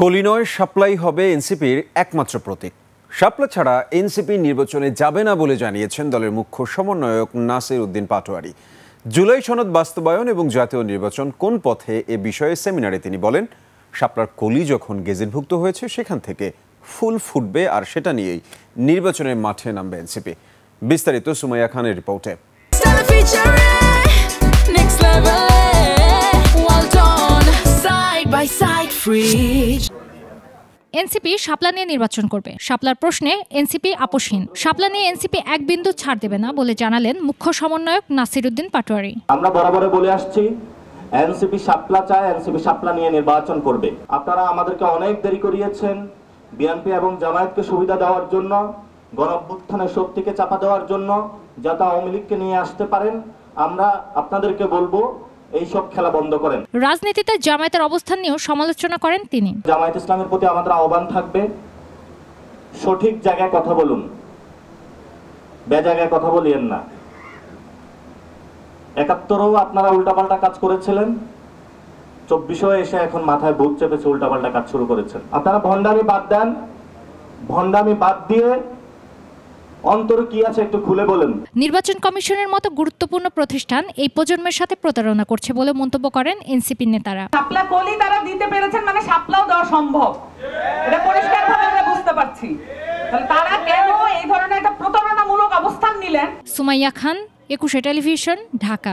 কলি নয়, শাপলাই হবে এনসিপির একমাত্র প্রতীক। শাপলা ছাড়া এনসিপি নির্বাচনে যাবে না বলে জানিয়েছেন দলের মুখ্য সমন্বয়ক নাসির উদ্দিন পাটোয়ারি। জুলাই সনদ বাস্তবায়ন এবং জাতীয় নির্বাচন কোন পথে এ বিষয়ে সেমিনারে তিনি বলেন, শাপলার কলি যখন গেজেটভুক্ত হয়েছে সেখান থেকে ফুল ফুটবে, আর সেটা নিয়েই নির্বাচনের মাঠে নামবে এনসিপি। বিস্তারিত সুমাইয়া খানের রিপোর্টে। এনসিপি শাপলা নিয়ে নির্বাচন করবে। শাপলার প্রশ্নে এনসিপি আপোষহীন। শাপলা নিয়ে এনসিপি এক বিন্দু ছাড় দেবে না বলে জানালেন মুখ্য সমন্বয়ক নাসির উদ্দিন পাটোয়ারি। আমরা বরাবর বলে আসছি, এনসিপি শাপলা চায়, এনসিপি শাপলা নিয়ে নির্বাচন করবে। আপনারা আমাদেরকে অনেক দেরি করিয়েছেন বিএনপি এবং জামায়াতকে সুবিধা দেওয়ার জন্য, গণঅভ্যুত্থানের শক্তিকে চাপা দেওয়ার জন্য, যাতে আওয়ামী লীগকে নিয়ে আসতে পারেন। আমরা আপনাদেরকে বলবো, এইসব খেলা বন্ধ করেন। রাজনীতিতে জামায়াতের অবস্থান নিয়েও সমালোচনা করেন তিনি। জামায়াত ইসলামের প্রতি আমাদের আহ্বান থাকবে, সঠিক জায়গায় কথা বলুন, বেজায়গায় কথা বলিয়েন না। ৭১-ও আপনারা উল্টাপাল্টা কাজ করেছিলেন, ২৪-ও এসে এখন মাথায় ভূত চেপেছে উল্টাপাল্টা কাজ শুরু করেছেন। আপনারা ভণ্ডামি বাদ দেন, ভণ্ডামি বাদ দিয়ে অন্তরে কি আছে একটু খুলে বলেন। নির্বাচন কমিশনের মতো গুরুত্বপূর্ণ প্রতিষ্ঠান এই প্রজন্মের সাথে প্রতারণা করছে বলে মন্তব্য করেন এনসিপি নেতারা। শাপলা কলি তারা দিতে পেরেছেন, মানে শাপলাও দেওয়া সম্ভব, এটা পরিষ্কারভাবে আমরা বুঝতে পারছি। তাহলে তারা কেন এই ধরনের একটা প্রতারণামূলক অবস্থান নিলেন? সুমাইয়া খান, ২১ টেলিভিশন, ঢাকা।